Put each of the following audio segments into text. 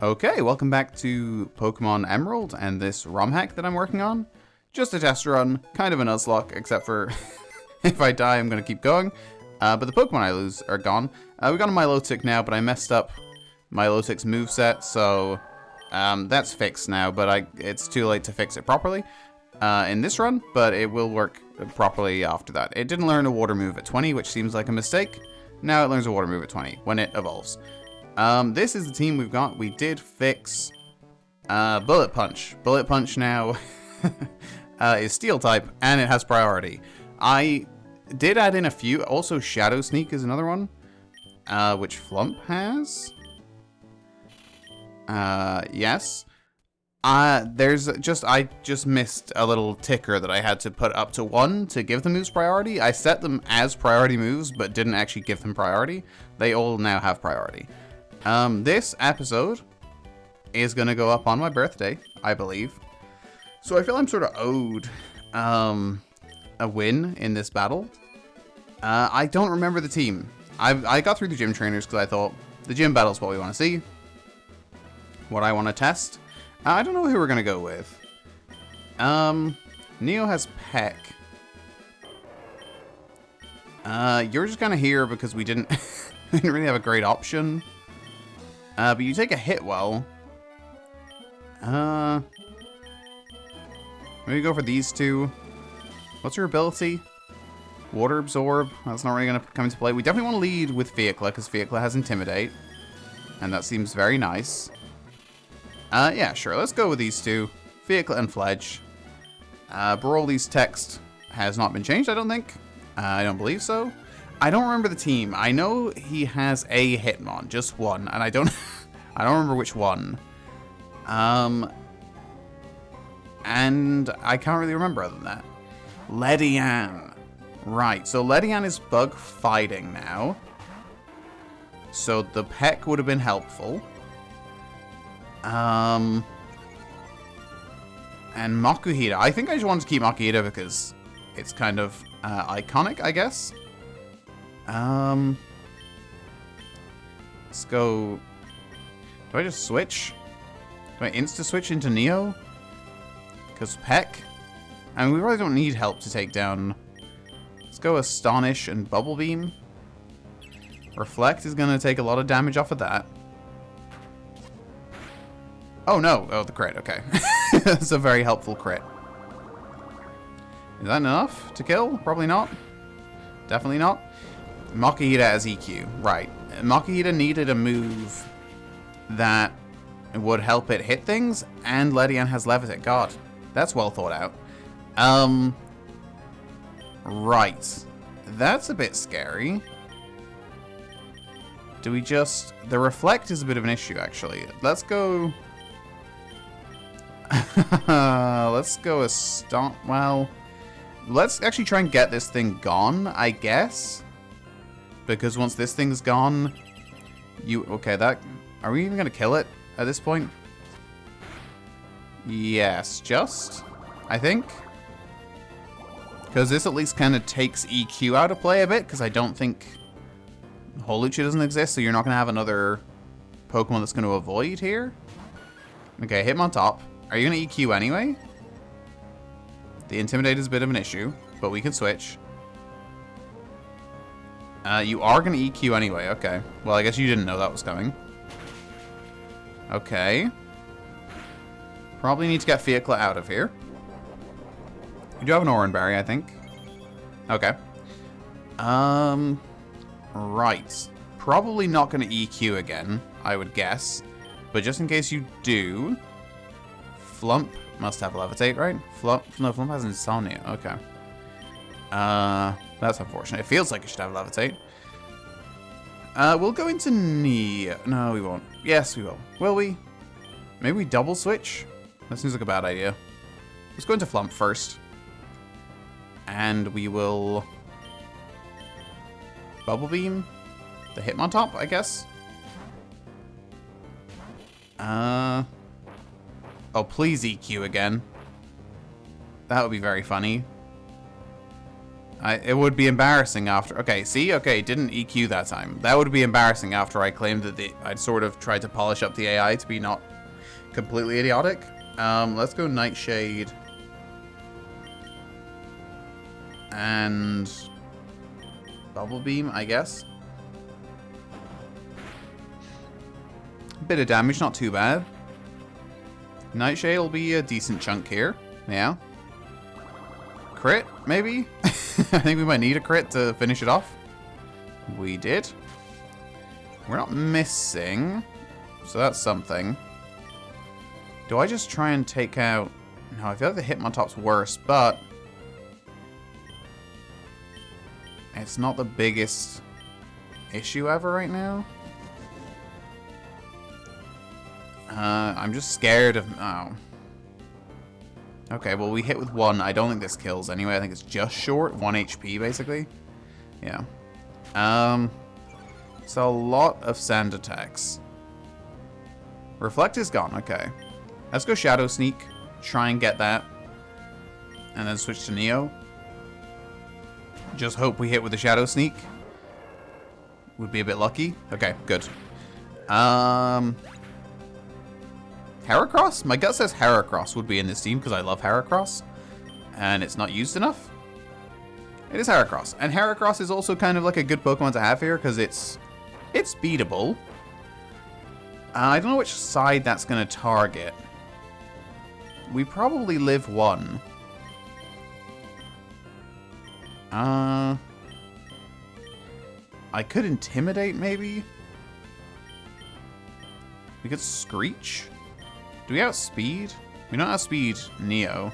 Okay, welcome back to Pokémon Emerald and this Rom hack that I'm working on. Just a test run, kind of a Nuzlocke, except for if I die I'm going to keep going. But the Pokemon I lose are gone. We got a Milotic now, but I messed up Milotic's moveset, so that's fixed now, but it's too late to fix it properly in this run, but it will work properly after that. It didn't learn a water move at 20, which seems like a mistake. Now it learns a water move at 20 when it evolves. This is the team we've got. We did fix Bullet Punch. Bullet Punch now is Steel type, and it has priority. I did add in a few. Also, Shadow Sneak is another one, which Flump has. Yes. I just missed a little ticker that I had to put up to 1 to give the moves priority. I set them as priority moves, but didn't actually give them priority. They all now have priority. This episode is gonna go up on my birthday, I believe. So I feel I'm sort of owed, a win in this battle. I don't remember the team. I got through the gym trainers because I thought the gym battle is what we want to see. What I want to test. I don't know who we're gonna go with. Neo has Peck. You're just kind of here because we didn't really have a great option. But you take a hit well. Maybe go for these two. What's your ability? Water Absorb. That's not really going to come into play. We definitely want to lead with Fiacla, because Fiacla has Intimidate. And that seems very nice. Yeah, sure. Let's go with these two. Fiacla and Fledge. Brawly's text has not been changed, I don't think. I don't believe so. I don't remember the team. I know he has a Hitmon, just one, and I don't remember which one. And I can't really remember other than that. Ledian. Right, so Ledian is bug fighting now. So the Peck would have been helpful. And Makuhita. I think I just wanted to keep Makuhita because it's kind of iconic, I guess. Let's go. Do I just switch? Do I insta-switch into Neo? Because Peck? I mean, we really don't need help to take down. Let's go Astonish and Bubble Beam. Reflect is going to take a lot of damage off of that. Oh, no. Oh, the crit. Okay. That's a very helpful crit. Is that enough to kill? Probably not. Definitely not. Makuhita as EQ. Right. Makuhita needed a move that would help it hit things, and Ledian has Levitate. God, that's well thought out. Right. That's a bit scary. Do we just... The Reflect is a bit of an issue, actually. Let's go... Let's go well... Let's actually try and get this thing gone, I guess. Because once this thing's gone... Okay, that... Are we even going to kill it at this point? Yes, just... I think. Because this at least kind of takes EQ out of play a bit, because I don't think Holucha doesn't exist, so you're not going to have another Pokemon that's going to avoid here. Okay, hit him on top. Are you going to EQ anyway? The Intimidate is a bit of an issue, but we can switch. You are going to EQ anyway, okay. Well, I guess you didn't know that was coming. Okay. Probably need to get Fiacla out of here. You do have an Oran Berry, I think. Okay. Right. Probably not going to EQ again, I would guess. But just in case you do... Flump must have Levitate, right? No, Flump has Insomnia. Okay. That's unfortunate. It feels like it should have Levitate. We'll go into Neo. No, we won't. Yes, we will. Will we? Maybe we double switch? That seems like a bad idea. Let's go into Flump first. And we will... Bubble Beam? The Hitmontop, I guess? Oh, please EQ again. That would be very funny. It would be embarrassing after... Okay, see? Okay, didn't EQ that time. That would be embarrassing after I claimed that I'd sort of tried to polish up the AI to be not completely idiotic. Let's go Nightshade. And... Bubble Beam, I guess. Bit of damage, not too bad. Nightshade will be a decent chunk here. Yeah. Crit, maybe? I think we might need a crit to finish it off. We did. We're not missing. So that's something. Do I just try and take out... No, I feel like the Hitmontop's worse, but... It's not the biggest issue ever right now. I'm just scared of... Oh. Okay, well, we hit with 1. I don't think this kills anyway. I think it's just short. 1 HP, basically. Yeah. So a lot of sand attacks. Reflect is gone. Okay. Let's go Shadow Sneak. Try and get that. And then switch to Neo. Just hope we hit with the Shadow Sneak. Would be a bit lucky. Okay, good. Heracross? My gut says Heracross would be in this team because I love Heracross. And it's not used enough. It is Heracross. And Heracross is also kind of like a good Pokemon to have here because it's beatable. I don't know which side that's going to target. We probably live 1. I could Intimidate, maybe? We could Screech? Do we outspeed? We don't outspeed Neo.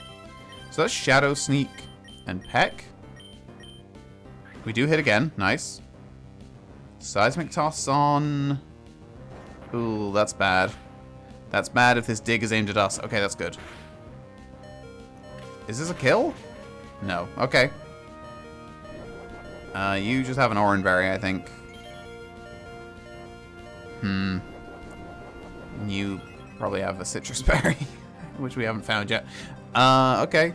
So that's Shadow Sneak and Peck. We do hit again. Nice. Seismic Toss on... Ooh, that's bad. That's bad if this dig is aimed at us. Okay, that's good. Is this a kill? No. Okay. You just have an Oran Berry, I think. You probably have a Citrus Berry, which we haven't found yet. Okay.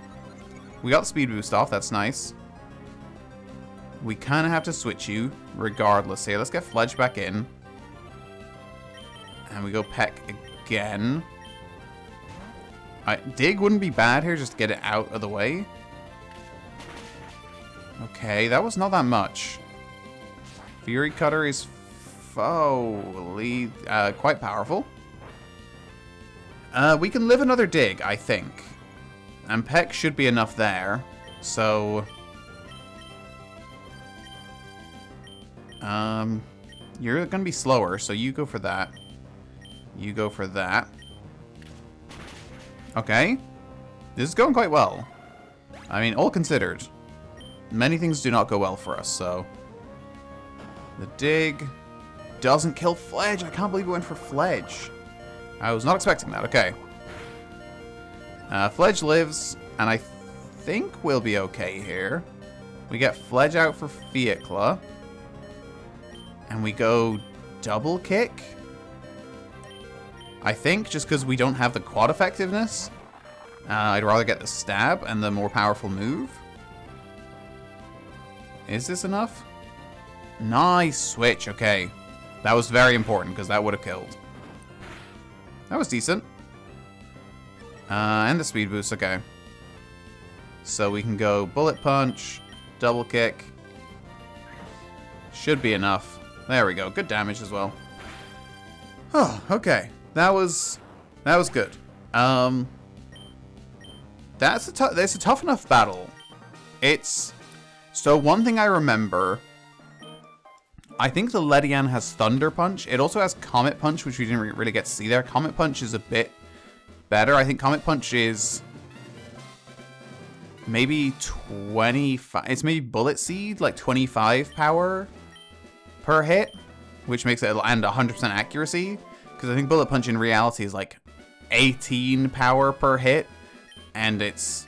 We got the speed boost off. That's nice. We kind of have to switch you regardless here. Let's get Fledge back in. And we go Peck again. Dig wouldn't be bad here, just to get it out of the way. Okay, that was not that much. Fury Cutter is quite powerful. We can live another dig, I think. And Peck should be enough there. So... you're going to be slower, so you go for that. You go for that. Okay. This is going quite well. I mean, all considered. Many things do not go well for us, so... The dig doesn't kill Fledge. I can't believe we went for Fledge. I was not expecting that. Okay. Fledge lives, and I think we'll be okay here. We get Fledge out for Fiatcla. And we go double kick. I think just because we don't have the quad effectiveness. I'd rather get the stab and the more powerful move. Is this enough? Nice switch. Okay. That was very important because that would have killed. That was decent. And the speed boost. Okay. So we can go Bullet Punch, double kick. Should be enough. There we go. Good damage as well. Oh, okay. That was good. That's a tough enough battle. So one thing I remember, I think the Ledian has Thunder Punch. It also has Comet Punch, which we didn't really get to see there. Comet Punch is a bit better. I think Comet Punch is maybe 25. It's maybe Bullet Seed, like 25 power per hit, which makes it and 100% accuracy. Because I think Bullet Punch in reality is like 18 power per hit, and it's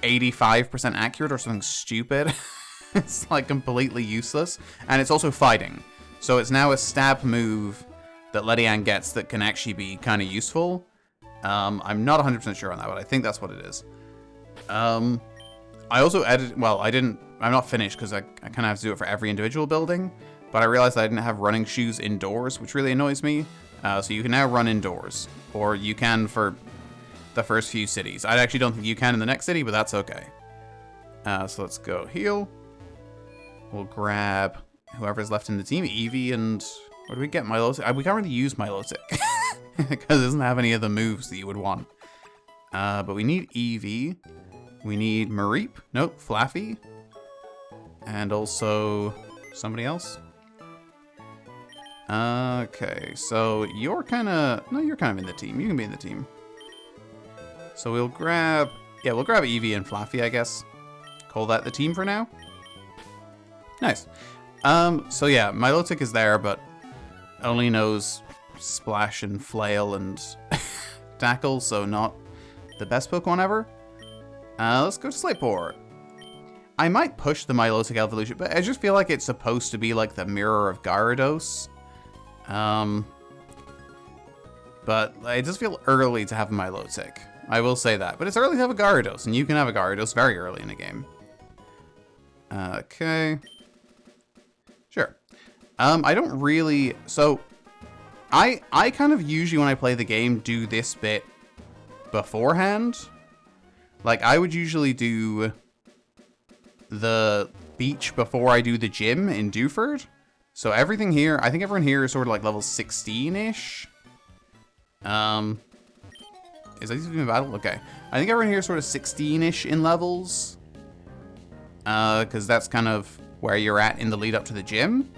85% accurate or something stupid. It's like completely useless. And it's also fighting. So it's now a stab move that Ledian gets that can actually be kind of useful. I'm not 100% sure on that, but I think that's what it is. I also edited... Well, I didn't I'm not finished because I kind of have to do it for every individual building. But I realized I didn't have running shoes indoors, which really annoys me. So you can now run indoors, or you can for the first few cities. I actually don't think you can in the next city, but that's okay. So let's go heal. We'll grab whoever's left in the team, Eevee, and what do we get? Milotic. We can't really use Milotic because it doesn't have any of the moves that you would want. But we need Eevee. We need Mareep. Nope, Flaffy. And also somebody else. Okay, so you're kind of... No, you're kind of in the team. You can be in the team. So we'll grab... Yeah, we'll grab Eevee and Flaffy, I guess. Call that the team for now. Nice. So yeah, Milotic is there, but only knows Splash and Flail and Tackle, so not the best Pokemon ever. Let's go to Slateport. I might push the Milotic evolution, but I just feel like it's supposed to be like the mirror of Gyarados. But it does feel early to have a Milotic. I will say that. But it's early to have a Gyarados, and you can have a Gyarados very early in a game. Okay. Sure. I don't really... So, I kind of usually, when I play the game, do this bit beforehand. Like, I would usually do the beach before I do the gym in Dewford. So everything here, I think everyone here is sort of like level 16-ish. Is that even a battle? Okay. I think everyone here is sort of 16-ish in levels. Because that's kind of where you're at in the lead up to the gym.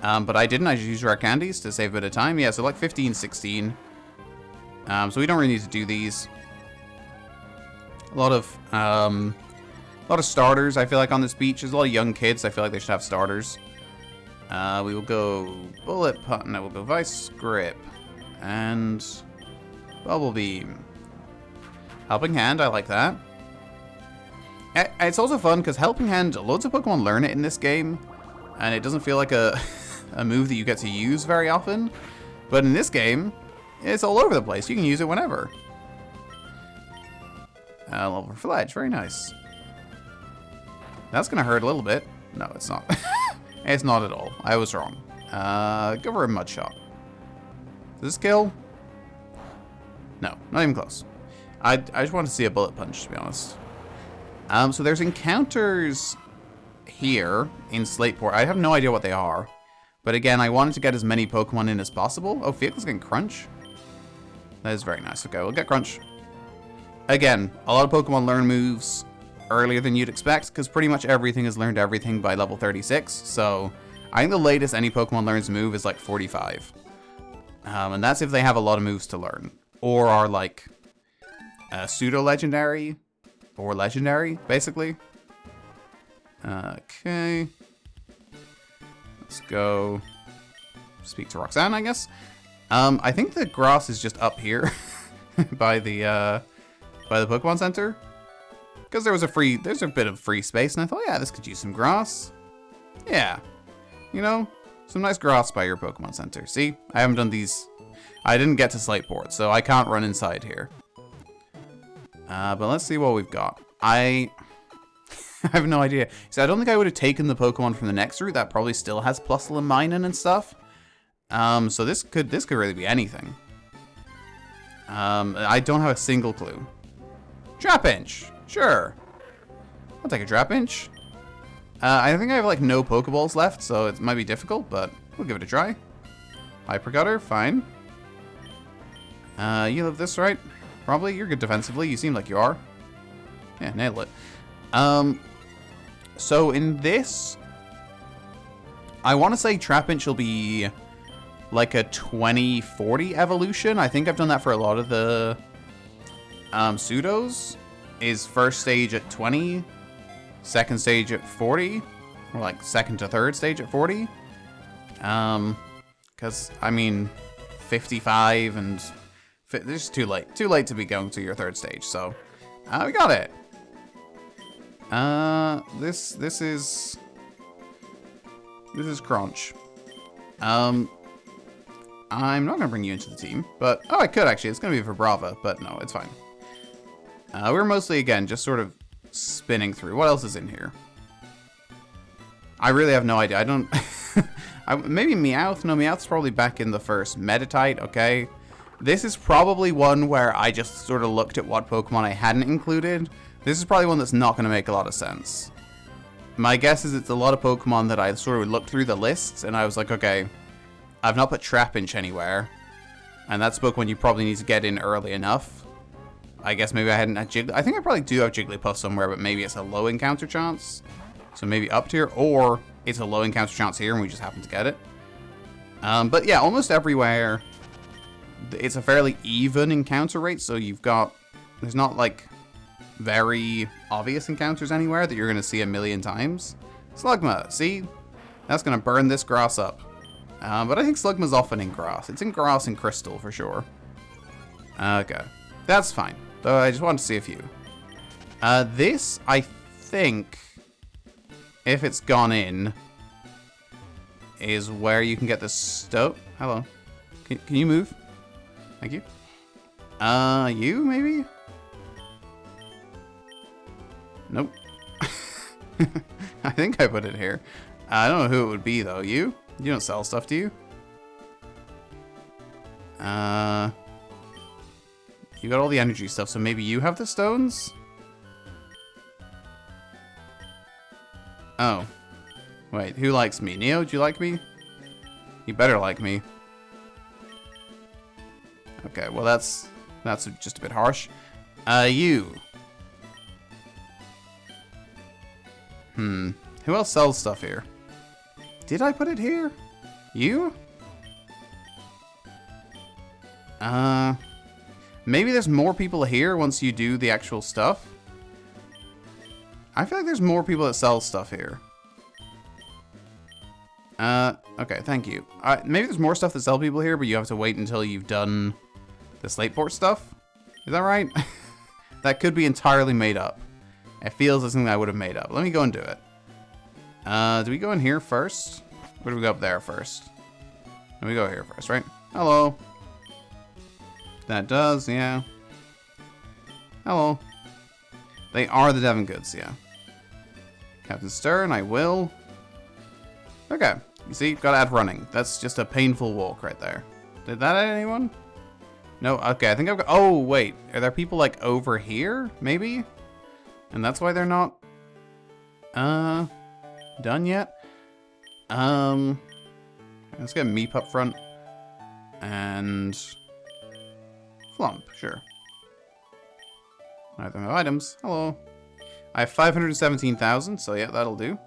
But I didn't. I just used rare candies to save a bit of time. Yeah, so like 15, 16. So we don't really need to do these. A lot of starters, I feel like, on this beach. There's a lot of young kids. I feel like they should have starters. We will go Bullet Punch. No, we'll go Vice Grip. And Bubble Beam. Helping Hand, I like that. It's also fun because Helping Hand, loads of Pokemon learn it in this game. And it doesn't feel like a move that you get to use very often. But in this game, it's all over the place. You can use it whenever. Level for Fledge, very nice. That's going to hurt a little bit. No, it's not. It's not at all. I was wrong. Go for a Mud Shot. Does this kill? No, not even close. I just want to see a Bullet Punch, to be honest. So there's encounters here in Slateport. I have no idea what they are. But again, I wanted to get as many Pokemon in as possible. Oh, Vehicle's getting Crunch. That is very nice. Okay, we'll get Crunch. Again, a lot of Pokemon learn moves earlier than you'd expect, because pretty much everything has learned everything by level 36. So I think the latest any Pokemon learns a move is like 45. And that's if they have a lot of moves to learn. Or are like pseudo-legendary or legendary, basically. Okay. Let's go speak to Roxanne, I guess. I think the grass is just up here by the Pokemon Center. Because there's a bit of free space, and I thought, yeah, this could use some grass. Yeah. You know, some nice grass by your Pokemon Center. See, I haven't done these. I didn't get to Slateport, so I can't run inside here. But let's see what we've got. I have no idea. So I don't think I would have taken the Pokemon from the next route. That probably still has Plusle and Minun and stuff. So this could really be anything. I don't have a single clue. Trapinch. Sure. I'll take a Trapinch. I think I have like no Pokeballs left, so it might be difficult, but we'll give it a try. Hyper Cutter, fine. You live this, right? Probably. You're good defensively. You seem like you are. Yeah, nailed it. So in this, I want to say Trapinch will be like a 20-40 evolution. I think I've done that for a lot of the pseudos. Is first stage at 20, second stage at 40, or like second to third stage at 40. Because I mean, 55 and it's too late to be going to your third stage. So we got it. This is Crunch. I'm not gonna bring you into the team, but oh, I could actually. It's gonna be for Brava, but no, it's fine. We're mostly, again, just sort of spinning through. What else is in here? I really have no idea. I don't... maybe Meowth? No, Meowth's probably back in the first. Meditite, okay. This is probably one where I just sort of looked at what Pokemon I hadn't included. This is probably one that's not going to make a lot of sense. My guess is it's a lot of Pokemon that I sort of looked through the lists, and I was like, okay, I've not put Trapinch anywhere. And that's a Pokemon you probably need to get in early enough. I guess maybe I hadn't had Jigglypuff. I think I probably do have Jigglypuff somewhere, but maybe it's a low encounter chance. So maybe up tier, or it's a low encounter chance here and we just happen to get it. But yeah, almost everywhere, it's a fairly even encounter rate. So you've got, there's not like very obvious encounters anywhere that you're going to see a million times. Slugma, see? That's going to burn this grass up. But I think Slugma's often in grass. It's in grass and crystal for sure. Okay, that's fine. Though I just wanted to see a few. This, I think, if it's gone in, is where you can get the stone. Hello. Can you move? Thank you. You maybe? Nope. I think I put it here. I don't know who it would be though. You? You don't sell stuff, do you? You got all the energy stuff, so maybe you have the stones? Oh. Wait, who likes me? Neo, do you like me? You better like me. Okay, well that's just a bit harsh. You. Who else sells stuff here? Did I put it here? You? Maybe there's more people here once you do the actual stuff. I feel like there's more people that sell stuff here. Okay, thank you. Maybe there's more stuff that sell people here, but you have to wait until you've done the Slateport stuff. Is that right? That could be entirely made up. It feels like something I would have made up. Let me go and do it. Do we go in here first? Or do we go up there first? No, we go here first, right? Hello. That does, yeah. Hello. They are the Devon goods, yeah. Captain Stern, I will. Okay. You see, gotta add running. That's just a painful walk right there. Did that add anyone? No, okay, I think I've got... Oh, wait. Are there people, like, over here? Maybe? And that's why they're not... done yet? Let's get Meep up front. And... Flump, sure. I have items. Hello. I have 517,000, so yeah, that'll do.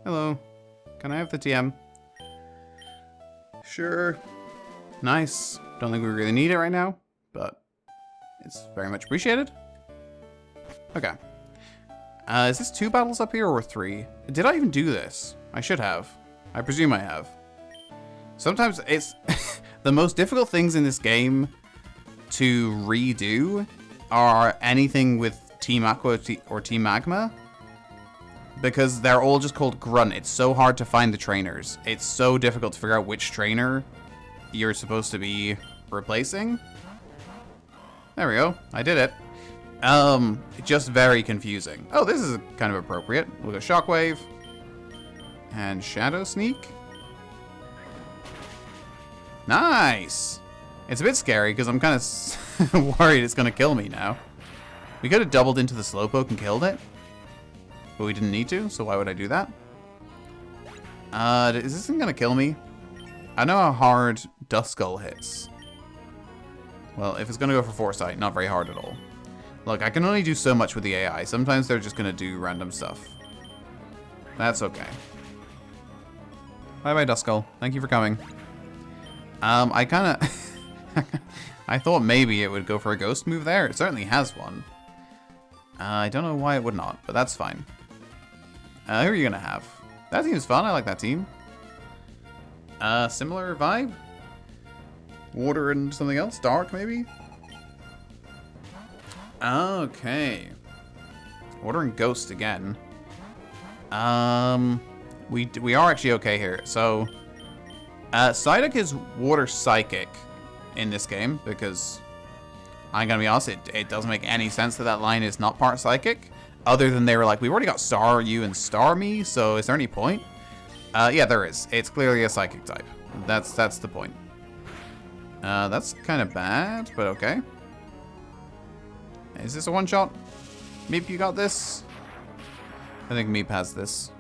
Hello. Can I have the TM? Sure. Nice. Don't think we really need it right now, but it's very much appreciated. Okay. Is this 2 battles up here or 3? Did I even do this? I should have. I presume I have. Sometimes it's... the most difficult things in this game to redo are anything with Team Aqua or Team Magma. Because they're all just called Grunt. It's so hard to find the trainers. It's so difficult to figure out which trainer you're supposed to be replacing. There we go. I did it. Just very confusing. Oh, this is kind of appropriate. We'll go Shockwave. And Shadow Sneak. Nice! It's a bit scary because I'm kind of worried it's going to kill me now. We could have doubled into the Slowpoke and killed it. But we didn't need to, so why would I do that? Is this thing going to kill me? I know how hard Duskull hits. Well, if it's going to go for Foresight, not very hard at all. Look, I can only do so much with the AI. Sometimes they're just going to do random stuff. That's okay. Bye-bye, Duskull. Thank you for coming. I kind of... I thought maybe it would go for a ghost move there. It certainly has one. I don't know why it would not, but that's fine. Who are you going to have? That team is fun. I like that team. Similar vibe? Water and something else? Dark, maybe? Okay. Water and Ghost again. We are actually okay here. So, Psyduck is Water Psychic in this game because I'm gonna be honest, it doesn't make any sense that line is not part Psychic. Other than they were like, we've already got Star You and Star Me, so is there any point? Yeah, there is. It's clearly a Psychic type. That's the point. That's kind of bad, but okay. Is this a one-shot? Meep, you got this? I think Meep has this.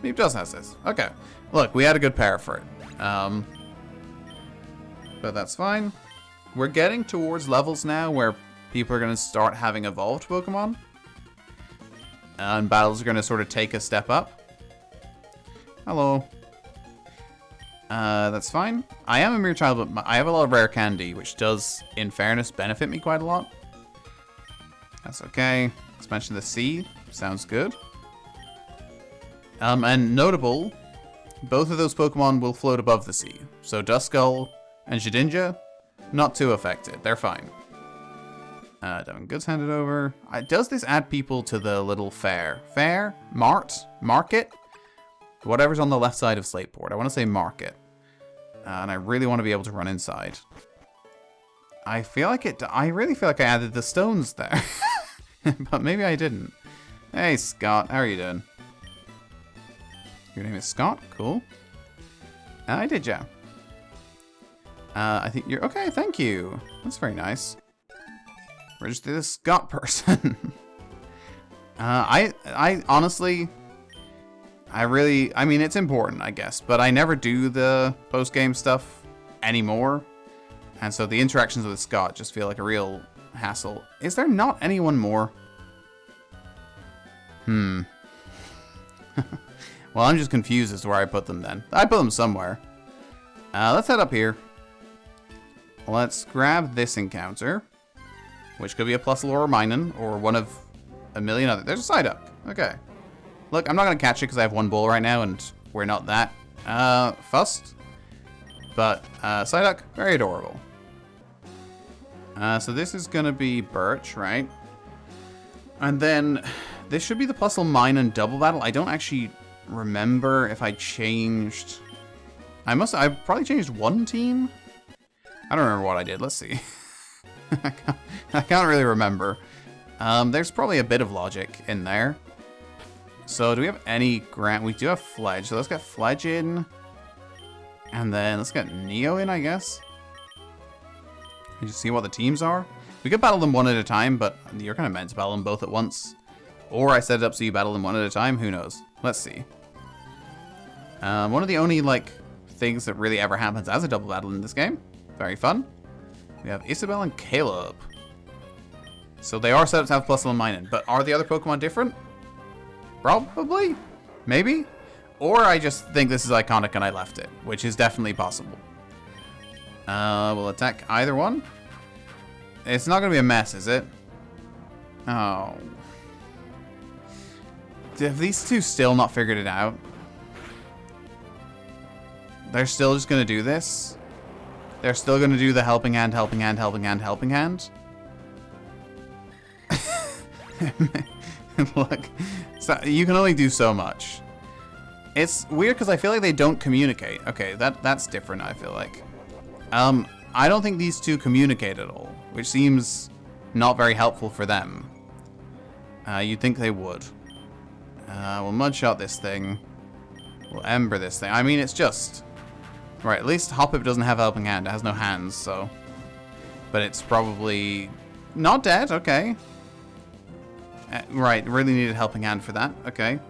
Meep does has this. Okay. Look, we had a good pair for it. But that's fine. We're getting towards levels now where people are going to start having evolved Pokemon. And battles are going to sort of take a step up. Hello. That's fine. I am a mere child, but I have a lot of rare candy, which does, in fairness, benefit me quite a lot. That's okay. Let's mention the sea. Sounds good. And notable, both of those Pokemon will float above the sea. So Duskull and Shedinja, not too affected. They're fine. Devin Goods handed over. Does this add people to the little fair? Fair? Market? Whatever's on the left side of Slateport. I want to say market. And I really want to be able to run inside. I feel like it... I really feel like I added the stones there. But maybe I didn't. Hey, Scott. How are you doing? Your name is Scott? Cool. I did, yeah. I think you're... Okay, thank you. That's very nice. We're just the Scott person. I honestly... I mean, it's important, I guess, but I never do the post-game stuff anymore. And so the interactions with Scott just feel like a real hassle. Is there not anyone more? Well, I'm just confused as to where I put them then. I put them somewhere. Let's head up here. Let's grab this encounter, which could be a Plusle Minun, or one of a million other. There's a Psyduck. Okay. Look, I'm not going to catch it because I have one bull right now, and we're not that fussed. But Psyduck, very adorable. So this is going to be Birch, right? And then this should be the Plusle Minun double battle. I don't actually remember if I changed... I probably changed one team? I don't remember what I did. Let's see. I can't really remember. There's probably a bit of logic in there. So do we have any grant? We do have Fledge. So let's get Fledge in. And then let's get Neo in, I guess. You see what the teams are? We could battle them one at a time, but you're kind of meant to battle them both at once. Or I set it up so you battle them one at a time. Who knows? Let's see. One of the only, like, things that really ever happens as a double battle in this game. Very fun. We have Isabelle and Caleb. So they are set up to have Plusle and Minun. But are the other Pokemon different? Probably. Maybe. Or I just think this is iconic and I left it, which is definitely possible. We'll attack either one. It's not going to be a mess, is it? Oh. Have these two still not figured it out? They're still just going to do this? They're still going to do the helping hand, helping hand, helping hand, helping hand? Look, so you can only do so much. It's weird because I feel like they don't communicate. Okay, that's different, I feel like. I don't think these two communicate at all, which seems not very helpful for them. You'd think they would. We'll Mudshot this thing. We'll Ember this thing. I mean, it's just... Right, at least Hoppip doesn't have Helping Hand. It has no hands, so... But it's probably... Not dead, okay. Right, really needed Helping Hand for that. Okay.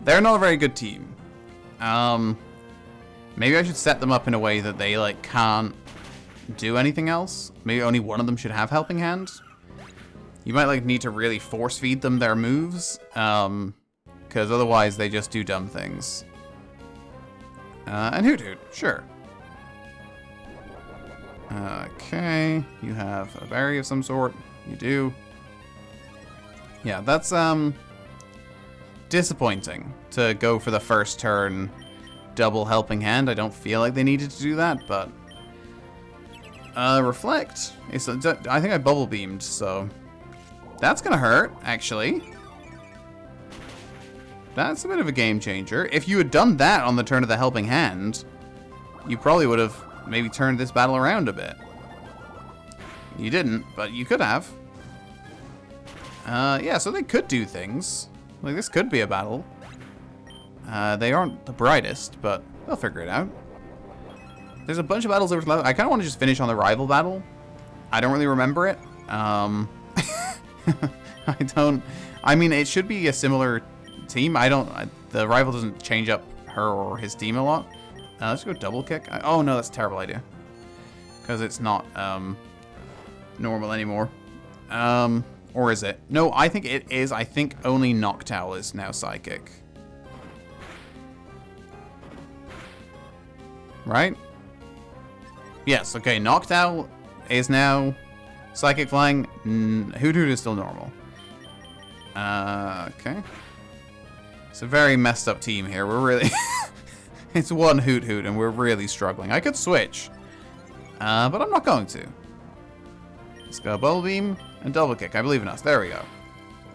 They're not a very good team. Maybe I should set them up in a way that they, like, can't do anything else. Maybe only one of them should have Helping Hand. You might, like, need to really force feed them their moves. Because otherwise they just do dumb things. And Hoothoot, sure. Okay, you have a berry of some sort. You do. Yeah, that's, disappointing to go for the first turn double Helping Hand. I don't feel like they needed to do that, but... Reflect. I think I Bubble Beamed, so... That's gonna hurt, actually. That's a bit of a game changer. If you had done that on the turn of the Helping Hand, you probably would have maybe turned this battle around a bit. You didn't, but you could have. Yeah, so they could do things. Like, this could be a battle. They aren't the brightest, but they'll figure it out. There's a bunch of battles over level. I kind of want to just finish on the rival battle. I don't really remember it. I don't... I mean, it should be a similar team. The rival doesn't change up her or his team a lot. Let's go double kick. Oh, no, that's a terrible idea. Because it's not normal anymore. Or is it? No, I think it is. I think only Noctowl is now psychic. Right? Yes, okay. Noctowl is now psychic flying. Hoot Hoot is still normal. Okay. It's a very messed up team here. We're really... It's one Hoot Hoot and we're really struggling. I could switch. But I'm not going to. Let's go Bubble Beam and Double Kick. I believe in us. There we go.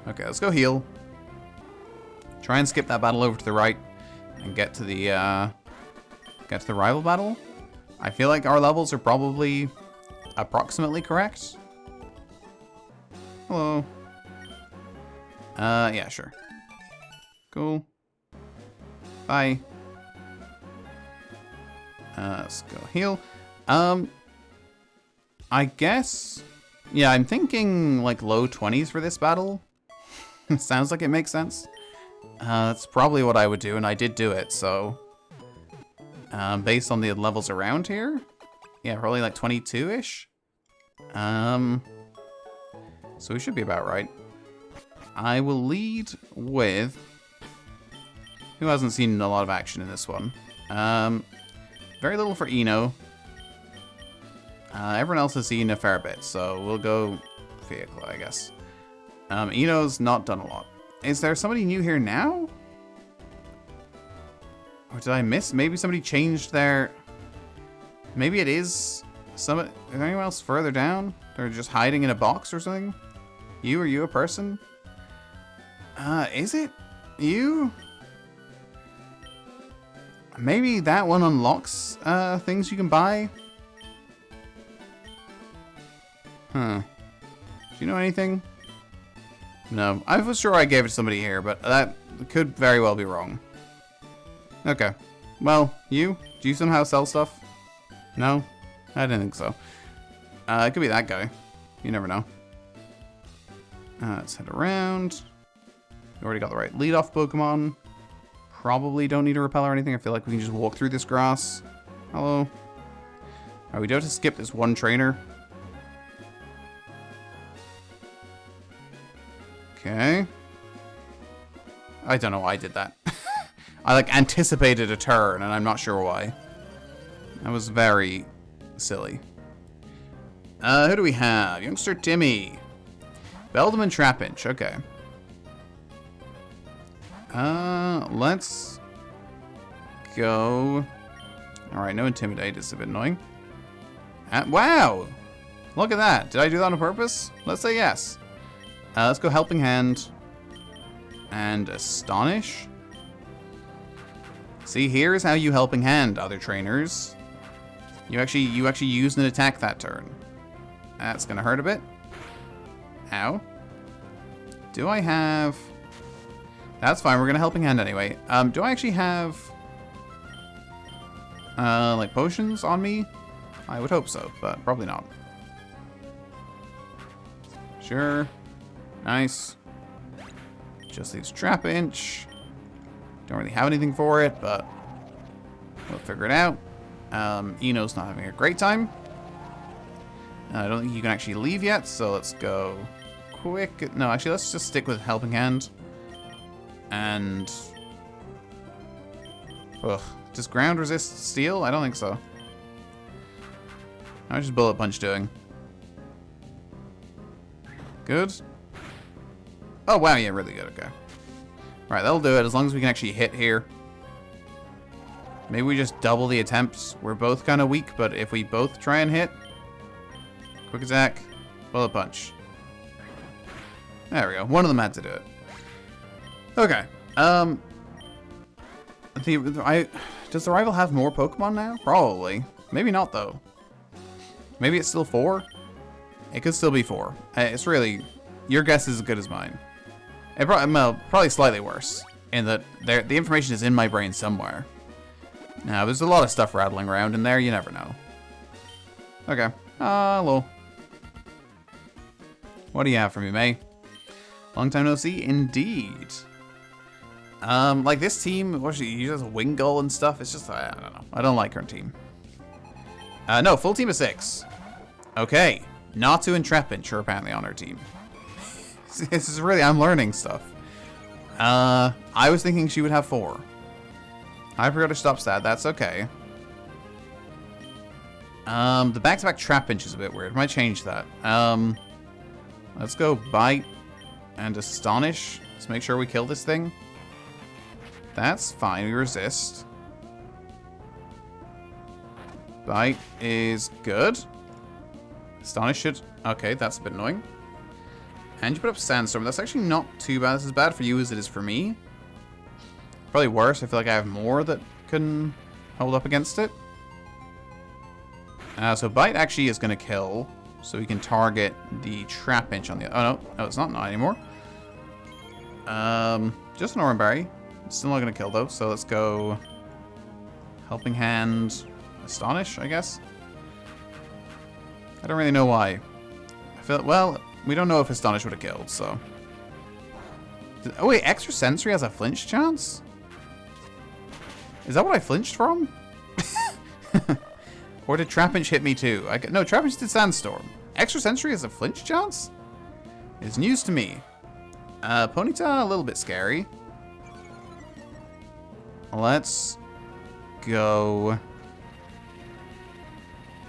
Okay, let's go heal. Try and skip that battle over to the right and get to the rival battle. I feel like our levels are probably approximately correct. Hello. Yeah, sure. Cool. Bye. Let's go heal. I guess... Yeah, I'm thinking like low 20s for this battle. Sounds like it makes sense. That's probably what I would do, and I did do it, so... based on the levels around here? Yeah, probably like 22-ish? So we should be about right. I will lead with... Who hasn't seen a lot of action in this one? Very little for Eno. Everyone else has seen a fair bit, so we'll go vehicle, I guess. Eno's not done a lot. Is there somebody new here now? Or did I miss? Maybe somebody changed their... Maybe it is... Is there anyone else further down? They're just hiding in a box or something? Are you a person? Is it you? Maybe that one unlocks things you can buy? Huh. Do you know anything? No. I was sure I gave it to somebody here, but that could very well be wrong. Okay. Well, do you somehow sell stuff? No? I didn't think so. It could be that guy. You never know. Let's head around. We already got the right lead-off Pokemon. Probably don't need a repel or anything. I feel like we can just walk through this grass. Hello. Are we able to skip this one trainer? Okay. I don't know why I did that. I like anticipated a turn and I'm not sure why. That was very silly. Who do we have? Youngster Timmy. Beldum and Trapinch. Okay. Let's go. Alright, no Intimidate. It's a bit annoying. Wow! Look at that. Did I do that on purpose? Let's say yes. Let's go Helping Hand. And Astonish. See, here's how you Helping Hand, other trainers. You actually use an attack that turn. That's gonna hurt a bit. Ow. Do I have... That's fine, we're gonna Helping Hand anyway. Do I actually have... like potions on me? I would hope so, but probably not. Sure. Nice. Just leaves Trapinch. Don't really have anything for it, but we'll figure it out. Eno's not having a great time. I don't think you can actually leave yet, so let's go quick. No, actually, let's just stick with Helping Hand. And... Ugh. Does ground resist steel? I don't think so. How's just Bullet Punch doing? Good. Oh, wow, yeah, really good, okay. Alright, that'll do it, as long as we can actually hit here. Maybe we just double the attempts. We're both kind of weak, but if we both try and hit... Quick attack, Bullet Punch. There we go, one of them had to do it. Okay, does the rival have more Pokemon now? Probably. Maybe not, though. Maybe it's still 4? It could still be 4. It's really your guess is as good as mine. Probably slightly worse, in that the information is in my brain somewhere. Now, there's a lot of stuff rattling around in there, you never know. Okay. Hello. What do you have for me, May? Long time no see, indeed. Like this team, what she does a wing goal and stuff. It's just, I don't know. I don't like her team. No, full team of 6. Okay. Natu and Trepinch are apparently on her team. This is really, I'm learning stuff. I was thinking she would have 4. I forgot to stop stat, that's okay. The back-to-back Trapinch is a bit weird. Might change that. Let's go Bite and Astonish. Let's make sure we kill this thing. That's fine, we resist. Bite is good. Astonish should... Okay, that's a bit annoying. And you put up Sandstorm. That's actually not too bad. This is as bad for you as it is for me. Probably worse. I feel like I have more that can hold up against it. So Bite actually is going to kill. So we can target the Trapinch on the... Oh, no. No, it's not anymore. Just an Oran Berry. It's still not going to kill, though. So let's go... Helping Hand... Astonish, I guess? I don't really know why. I feel... Well, we don't know if Astonish would have killed, so... Oh, wait. Extra Sensory has a flinch chance? Is that what I flinched from? Or did Trapinch hit me too? No, Trapinch did Sandstorm. Extra Sensory has a flinch chance? It's news to me. Ponyta, a little bit scary. Let's go...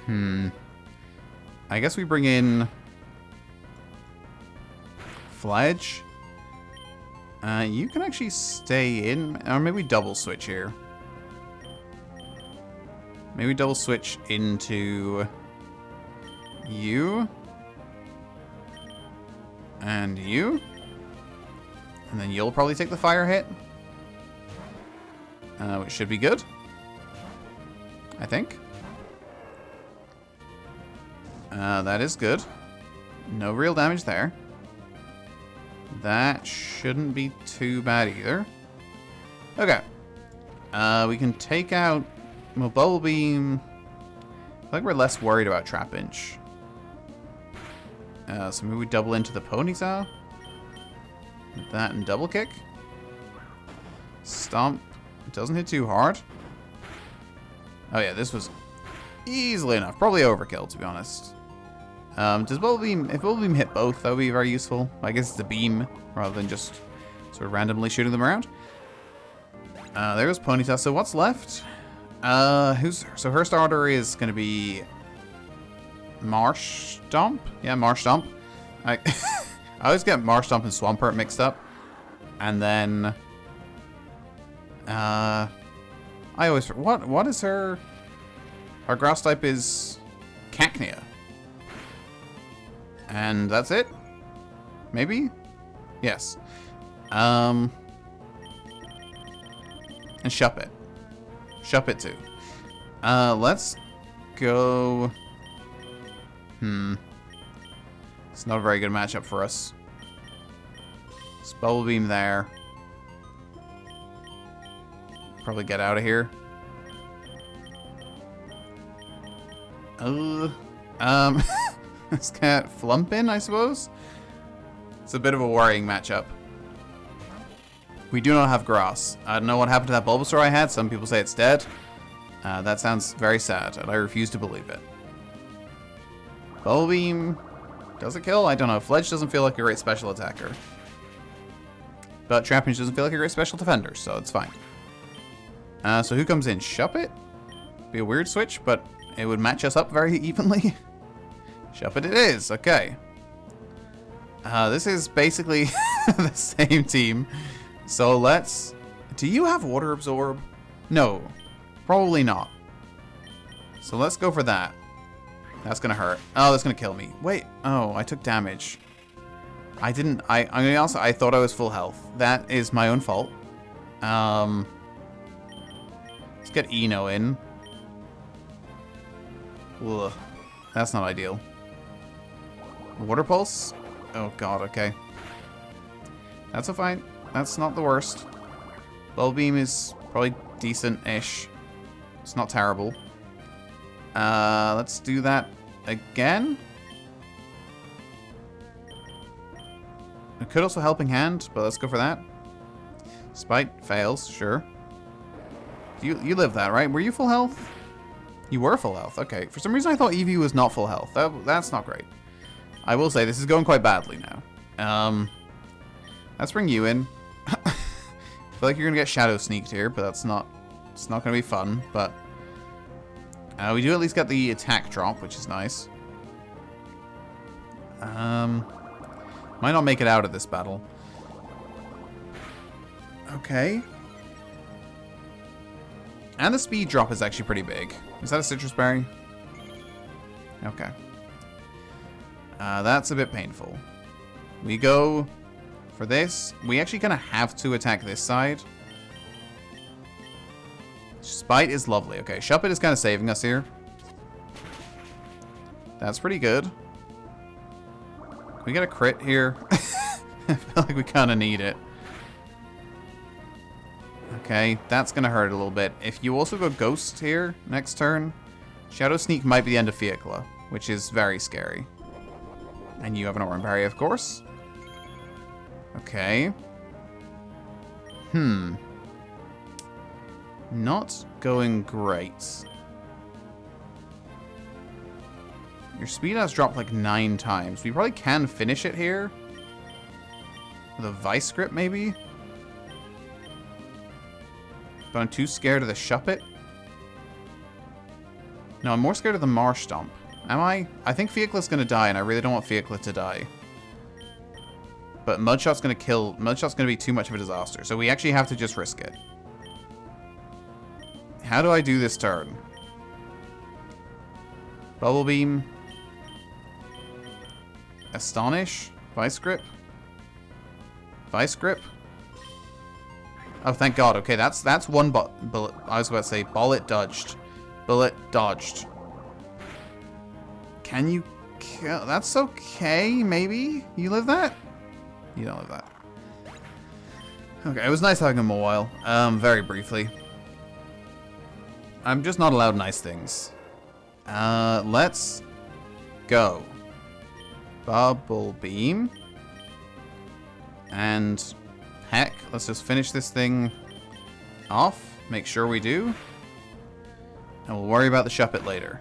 I guess we bring in... Fledge. You can actually stay in, or maybe double switch here. Maybe double switch into you. And you. And then you'll probably take the fire hit. Which should be good. I think. That is good. No real damage there. That shouldn't be too bad either. Okay. We can take out... Well, Bubble Beam... I feel like we're less worried about Trapinch. So maybe we double into the Ponyta. That and double kick. Stomp. It doesn't hit too hard. Oh yeah, this was easily enough. Probably overkill, to be honest. Does Bubble Beam... If Bubble Beam hit both, that would be very useful. I guess it's a beam, rather than just sort of randomly shooting them around. There goes Ponyta. So what's left? So her starter is going to be... Marsh Stomp? Yeah, Marsh Stomp. I always get Marsh Stomp and Swampert mixed up. And then... I always... What is her... Her grass type is... Cacnea. And that's it? Maybe? Yes. And Shuppet. Shuppet too. Let's go... It's not a very good matchup for us. It's Bubble Beam there. Probably get out of here. This cat Flumpin, I suppose? It's a bit of a worrying matchup. We do not have grass. I don't know what happened to that Bulbasaur I had. Some people say it's dead. That sounds very sad, and I refuse to believe it. Bubble Beam... Does it kill? I don't know. Fledge doesn't feel like a great special attacker. But Trapinch doesn't feel like a great special defender, so it's fine. So who comes in? Shuppet? Be a weird switch, but it would match us up very evenly. Shuppet it is. Okay. This is basically the same team. So let's... Do you have Water Absorb? No. Probably not. So let's go for that. That's gonna hurt. Oh, that's gonna kill me. Wait. Oh, I took damage. I didn't... I thought I was full health. That is my own fault. Let's get Eno in. Ugh. That's not ideal. Water Pulse? Oh god, okay. That's a fine. That's not the worst. Bubble Beam is probably decent-ish. It's not terrible. Let's do that again. It could also Helping Hand, but let's go for that. Spite fails, sure. You lived that, right? Were you full health? You were full health. Okay. For some reason, I thought Eevee was not full health. That's not great. I will say this is going quite badly now. Let's bring you in. I feel like you're gonna get Shadow Sneaked here, but that's not. It's not gonna be fun. But we do at least get the attack drop, which is nice. Might not make it out of this battle. Okay. And the speed drop is actually pretty big. Is that a citrus berry? Okay. That's a bit painful. We go for this. We actually kind of have to attack this side. Spite is lovely. Okay, Shuppet is kind of saving us here. That's pretty good. Can we get a crit here? I feel like we kind of need it. Okay, that's going to hurt a little bit. If you also go Ghost here next turn, Shadow Sneak might be the end of Fiacla, which is very scary. And you have an Oran Berry, of course. Okay. Not going great. Your speed has dropped like 9 times. We probably can finish it here. With a Vice Grip, maybe? But I'm too scared of the Shuppet. No, I'm more scared of the Marsh Stomp. Am I? I think Fiacla's gonna die, and I really don't want Fiacla to die. But Mudshot's gonna kill. Mudshot's gonna be too much of a disaster, so we actually have to just risk it. How do I do this turn? Bubble Beam. Astonish. Vice Grip. Vice Grip. Oh, thank God. Okay, that's one bullet. I was about to say bullet dodged. Bullet dodged. Can you kill? That's okay, maybe? You live that? You don't live that. Okay, it was nice having him a while. Very briefly. I'm just not allowed nice things. Let's go. Bubble Beam. And heck, let's just finish this thing off. Make sure we do. And we'll worry about the Shuppet later.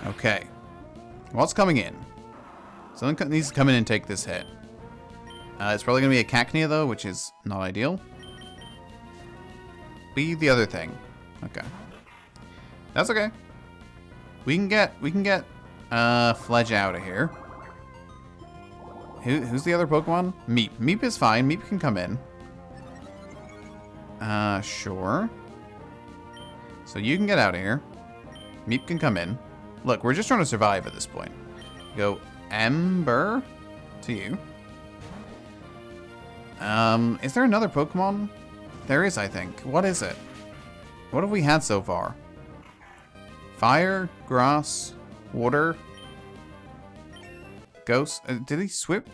Okay. What's coming in? Someone needs to come in and take this hit. It's probably going to be a Cacnea, though, which is not ideal. Be the other thing. Okay. That's okay. We can get Fledge out of here. Who's the other Pokemon? Meep. Meep is fine. Meep can come in. Sure. So you can get out of here. Meep can come in. Look, we're just trying to survive at this point. Go Ember to you. Is there another Pokemon? There is, I think. What is it? What have we had so far? Fire, grass, water, ghost. Did he switch?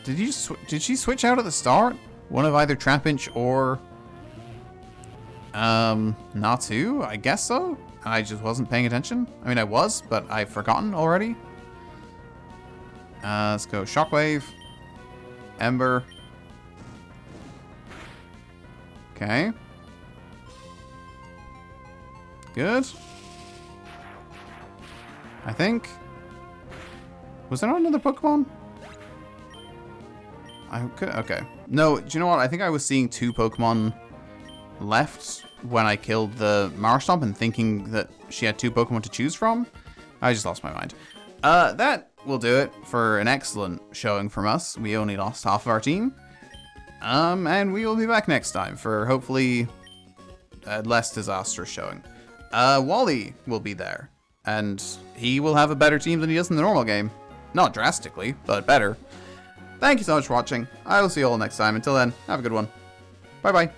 Did she switch out at the start? One of either Trapinch or Natu? I guess so. I just wasn't paying attention. I mean, I was, but I've forgotten already. Let's go Shockwave, Ember. Okay. Good. I think. Was there not another Pokemon? I could. Okay. No, do you know what? I think I was seeing 2 Pokemon left when I killed the Marshtomp and thinking that she had 2 Pokemon to choose from. I just lost my mind. That will do it for an excellent showing from us. We only lost half of our team. And we will be back next time for hopefully a less disastrous showing. Wally will be there, and he will have a better team than he does in the normal game. Not drastically, but better. Thank you so much for watching. I will see you all next time. Until then, have a good one. Bye-bye.